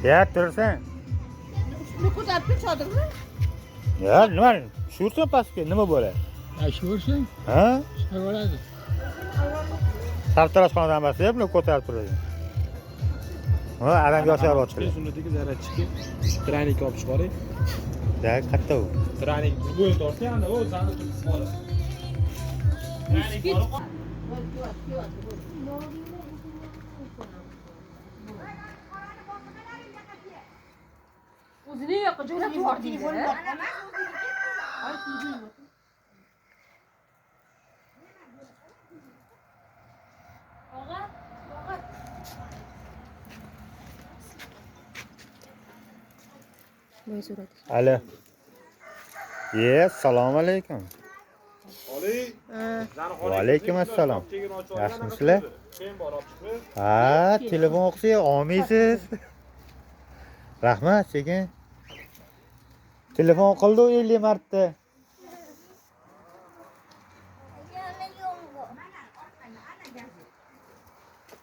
Ya tursan. Shuni ko'tarib chodirni. Ya nima? Tushursan pastga nima bo'ladi? Shursang, Ha? chiqib oladi. Sartaroshxonadan emas, deb buni ko'tarib turadi. Ha, adamga yosharyapti. Sunnatiga zarar chiqib, tranik olib chiqaring. Ya katta u. Tranik bo'yin tortganda, o zani turib qoladi. Tranik olib O'zini yoqqa joylab yubordingiz. Alo. Assalomu alaykum. Va alaykum assalom. Yaxshimisizlar? Ha, telefon o'qisa olmaysiz. Rahmat, sekin. Telefon qildi 50 marta.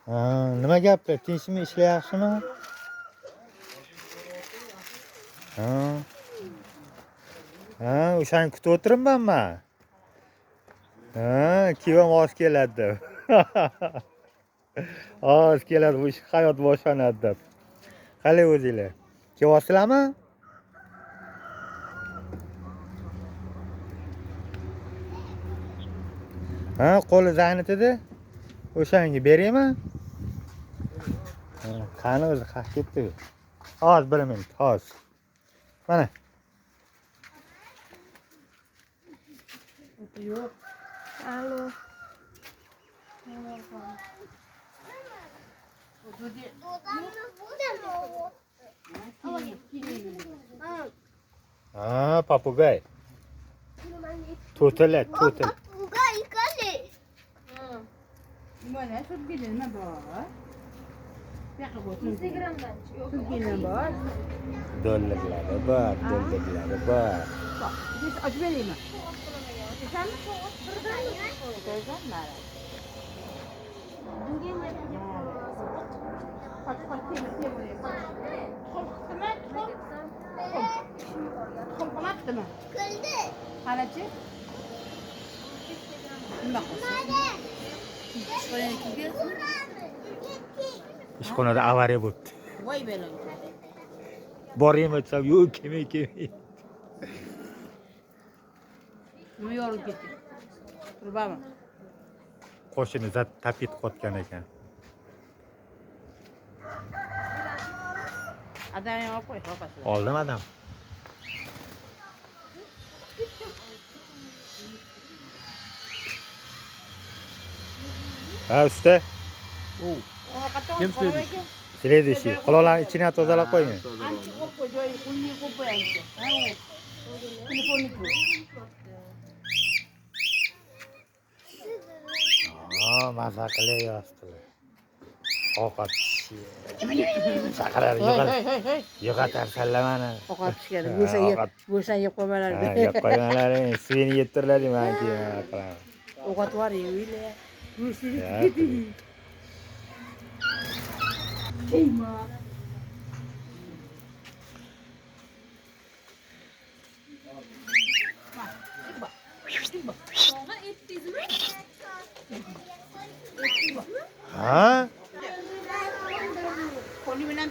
Ha, nima gaplar? Tinchmi, ishlar yaxshimi? Ha. Ha, o'shani kutib o'tiribmanman. Ha, kivam oz keladi deb. Oz keladi, bu hayot boshlanadi deb. Qalay o'zinglar? Kelyapsizlarmi? Ha, qo'li zaynitida. O'shanga beraymi? Ha, qani o'zi qaq ketdi. Hozir 1 minut, hozir. Mana. Yo'q. Alo. Ha, papugay. To'tala. Papugay kali. Mana sutgina nima bor? Yo'q bo'lsin. Instagramdan. Sutgina bor. Dollarlari bor, dollarlari bor. Biz ochib beraymi? Kıldı. Qanachi? Nima qilsin? Ishxonada avariya bo'ldi. Voy belo. Boraymi desam, yo'q, kelmay. Nima yorib ketdi? Turbami? Qo'shini zat tapit qotgan ekan. Adamni olib qo'y, xo'pasi. Oldim adam. Ha, usta. Kim istedi? Следующий. Quloqlarni ichini tozalab qo'ying. Ancha qo'yib qo'y, joyi qulni qo'yib qo'yamiz. Ha. Telefonni qo'y. Ha, maza qilyapti. Ovqat chaqirar, Hey. yo'qotar sallamani. Ovqat pishgani. Ovqat. Go'shan yeb qo'ymalar. Ha, yeb qo'yganlaring, suvini yeb turlaring, men keyin qilaman. Ovqat var ya öyle. Ya, Eyma. Ha? Koli bilan